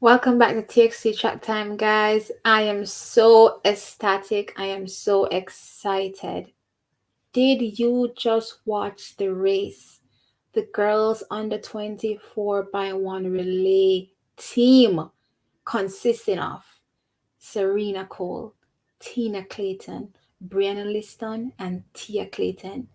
Welcome back to TXT Track Time, guys. I am so ecstatic. I am so excited. Did you just watch the race? The girls under 24 by 1 relay team consisting of Serena Cole, Tina Clayton, Brianna Liston, and Tia Clayton.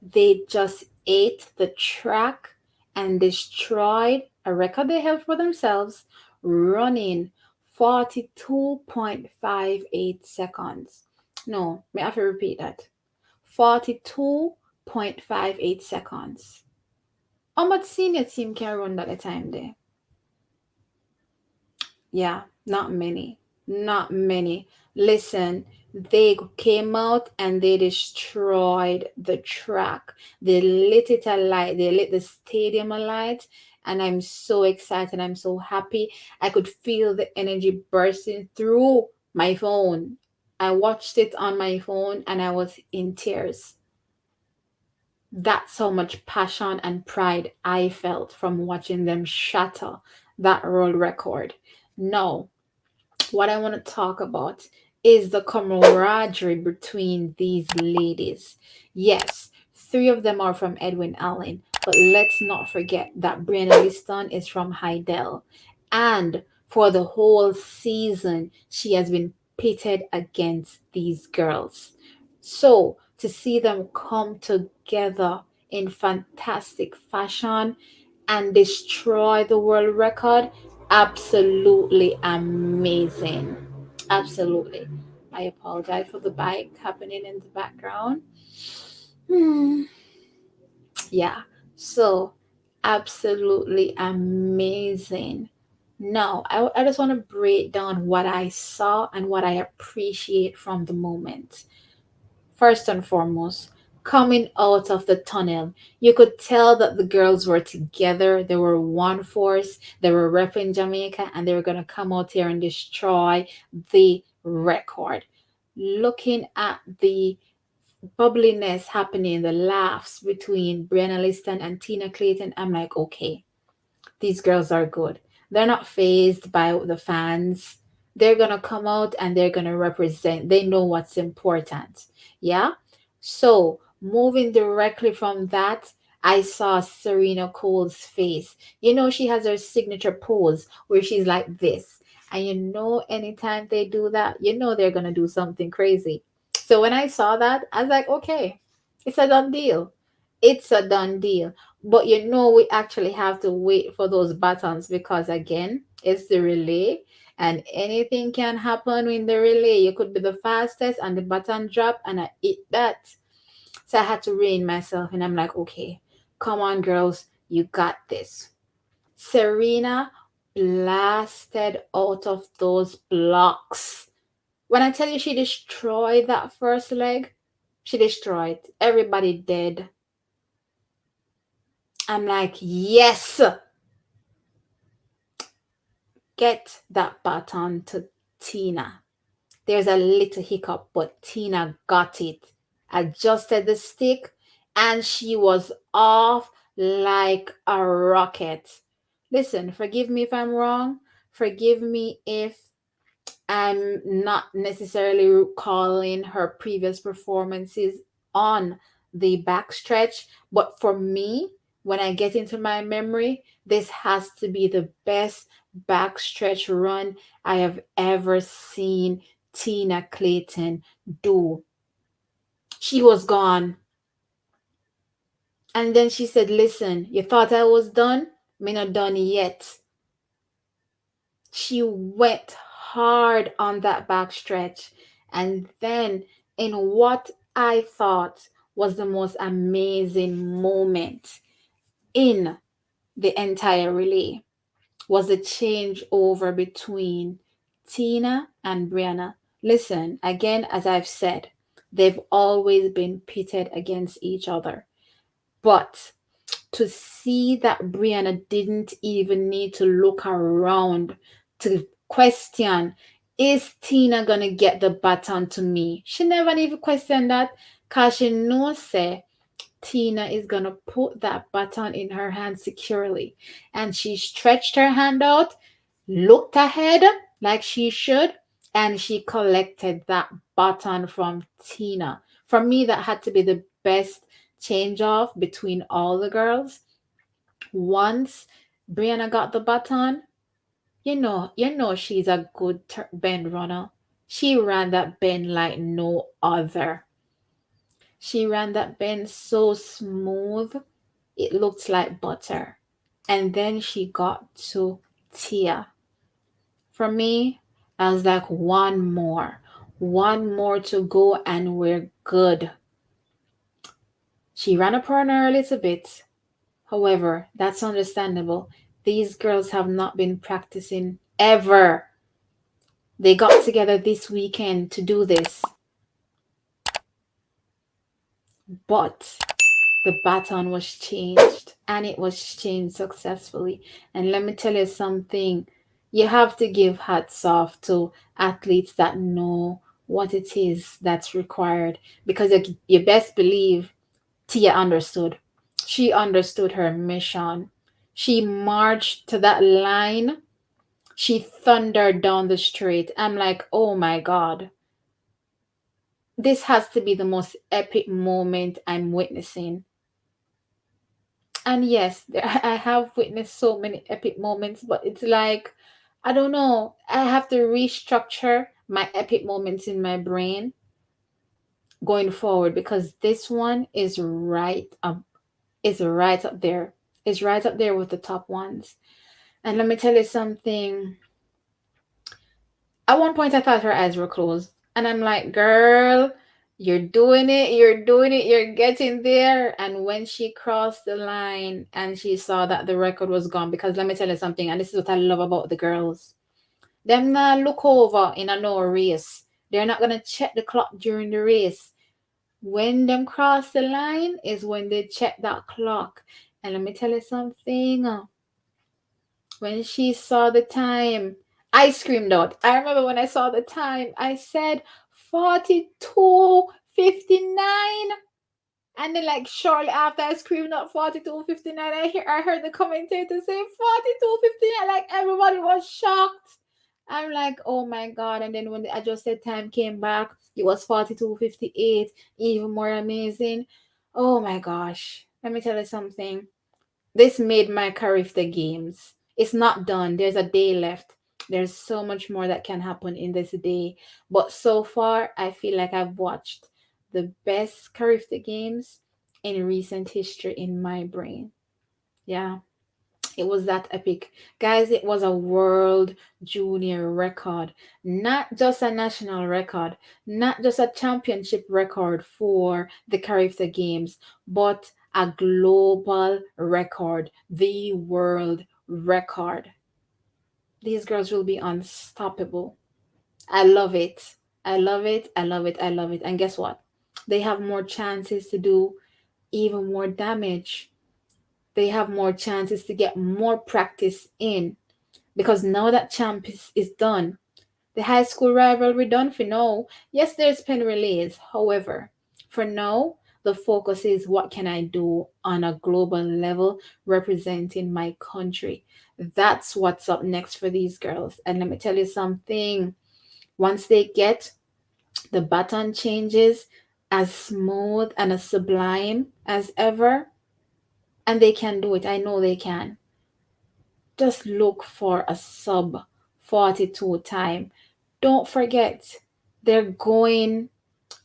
They just ate the track and destroyed a record they held for themselves, running 42.58 seconds. No, may I have to repeat that? 42.58 seconds. How much senior team can run that a time there? Yeah, not many. Not many. Listen, they came out and they destroyed the track. They lit it alight. They lit the stadium alight. And I'm so excited. I'm so happy. I could feel the energy bursting through my phone. I watched it on my phone and I was in tears. That's how much passion and pride I felt from watching them shatter that world record. Now, what I want to talk about is the camaraderie between these ladies. Yes, three of them are from Edwin Allen, but let's not forget that Brianna Liston is from Heidel. And for the whole season, she has been pitted against these girls. So to see them come together in fantastic fashion and destroy the world record, absolutely amazing. Absolutely. I apologize for the bike happening in the background. Hmm. Yeah. So, absolutely amazing. Now, I just want to break down what I saw and what I appreciate from the moment. First and foremost, coming out of the tunnel, you could tell that the girls were together. They were one force. They were repping Jamaica and they were going to come out here and destroy the record. Looking at the bubbliness happening, the laughs between Brianna Liston and Tina Clayton, I'm like, okay, these girls are good. They're not phased by the fans. They're going to come out and they're going to represent. They know what's important. Yeah. So, moving directly from that, I saw Serena Cole's face. You know, she has her signature pose where she's like this. And you know, anytime they do that, you know they're going to do something crazy. So, when I saw that, I was like, okay, it's a done deal. It's a done deal. But you know, we actually have to wait for those batons because, again, it's the relay and anything can happen in the relay. You could be the fastest and the baton drop and I eat that. So I had to rein myself and I'm like, okay, come on, girls, you got this. Serena blasted out of those blocks. When I tell you she destroyed that first leg, she destroyed everybody dead. I'm like, yes, get that baton to Tina. There's a little hiccup, but Tina got it, adjusted the stick, and she was off like a rocket. Listen, forgive me if I'm wrong. Forgive me if I'm not necessarily recalling her previous performances on the backstretch, but for me, when I get into my memory, this has to be the best backstretch run I have ever seen Tina Clayton do. She was gone. And then she said, listen, you thought I was done? Me not done yet. She went hard on that backstretch. And then, in what I thought was the most amazing moment in the entire relay, was the changeover between Tina and Brianna. Listen, again, as I've said, they've always been pitted against each other. But to see that Brianna didn't even need to look around to question, is Tina gonna get the baton to me? She never even questioned that because she knows say Tina is gonna put that baton in her hand securely. And she stretched her hand out. looked ahead like she should, and she collected that baton from Tina. For me, that had to be the best change off between all the girls. Once Brianna got the baton, you know she's a good bend runner. She ran that bend like no other. She ran that bend so smooth, it looked like butter. And then she got to Tia. For me, I was like, one more to go, and we're good. She ran up on her a little bit. However, that's understandable. These girls have not been practicing ever. They got together this weekend to do this, but the baton was changed, and it was changed successfully. And let me tell you something, you have to give hats off to athletes that know what it is that's required, because you best believe Tia understood. She understood her mission. She marched to that line. She thundered down the street. I'm like, oh my God, this has to be the most epic moment I'm witnessing. And yes, I have witnessed so many epic moments, but it's like, I don't know, I have to restructure my epic moments in my brain going forward, because this one is right up there. Is right up there with the top ones. And let me tell you something. At one point, I thought her eyes were closed. And I'm like, girl, you're doing it, you're getting there. And when she crossed the line and she saw that the record was gone, because let me tell you something, and this is what I love about the girls. Them not look over in a no race. They're not gonna check the clock during the race. When them cross the line is when they check that clock. And let me tell you something. When she saw the time, I screamed out. I remember when I saw the time, I said 42:59. And then, like, shortly after I screamed out 42:59, I heard the commentator say 42:59. Like, everybody was shocked. I'm like, oh my God. And then when the adjusted time came back, it was 42:58. Even more amazing. Oh my gosh. Let me tell you something. This made my Carifta Games. It's not done. There's a day left. There's so much more that can happen in this day. But so far, I feel like I've watched the best Carifta Games in recent history in my brain. Yeah, it was that epic. Guys, it was a world junior record, not just a national record, not just a championship record for the Carifta Games, but a global record, the world record. These girls will be unstoppable. I love it. I love it. I love it. I love it. And guess what? They have more chances to do even more damage. They have more chances to get more practice in, because now that champ is done, the high school rivalry done for now. Yes, there's pen relays. However, for now, the focus is what can I do on a global level representing my country. That's what's up next for these girls. And let me tell you something. Once they get the baton changes as smooth and as sublime as ever, and they can do it, I know they can. Just look for a sub 42 time. Don't forget, they're going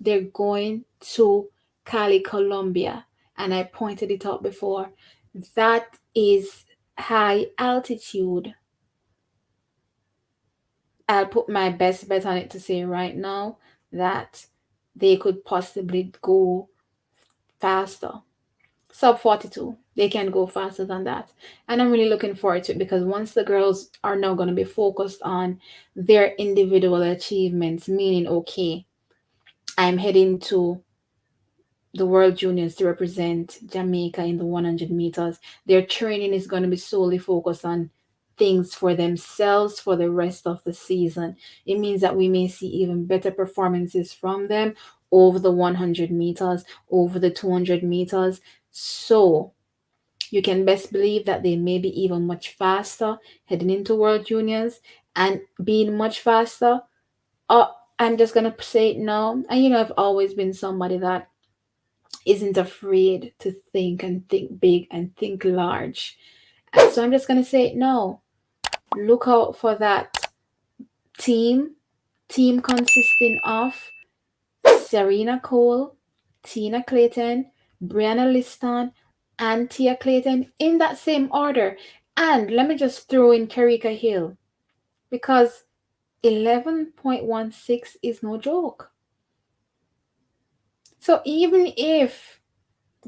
they're going to Cali, Colombia, and I pointed it out before. That is high altitude. I'll put my best bet on it to say right now that they could possibly go faster. Sub 42. They can go faster than that. And I'm really looking forward to it, because once the girls are now going to be focused on their individual achievements, meaning, okay, I'm heading to the World Juniors to represent Jamaica in the 100 meters. Their training is going to be solely focused on things for themselves for the rest of the season. It means that we may see even better performances from them over the 100 meters, over the 200 meters. So You can best believe that they may be even much faster heading into World Juniors and being much faster. Uh, I'm just gonna say no. And I've always been somebody that isn't afraid to think and think big and think large. And so I'm just gonna say no. Look out for that team, team consisting of Serena Cole, Tina Clayton, Brianna Liston, and Tia Clayton in that same order. And let me just throw in Karika Hill because 11.16 is no joke. So even if,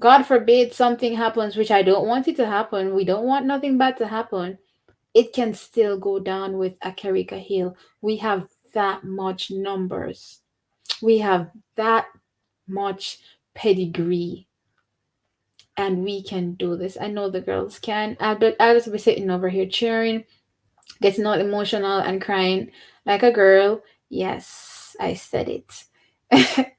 God forbid, something happens, which I don't want it to happen, we don't want nothing bad to happen, it can still go down with a Karika Hill. We have that much numbers. We have that much pedigree, and we can do this. I know the girls can. I'll just be sitting over here cheering, getting all emotional and crying like a girl. Yes, I said it.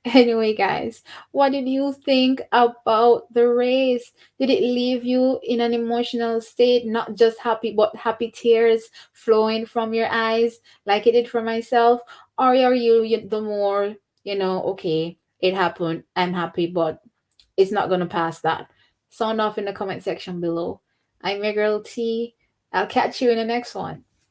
Anyway, guys, what did you think about the race? Did it leave you in an emotional state, not just happy, but happy tears flowing from your eyes, like it did for myself? Or are you the more, okay, it happened, I'm happy, but it's not going to pass that? Sound off in the comment section below. I'm your girl T. I'll catch you in the next one.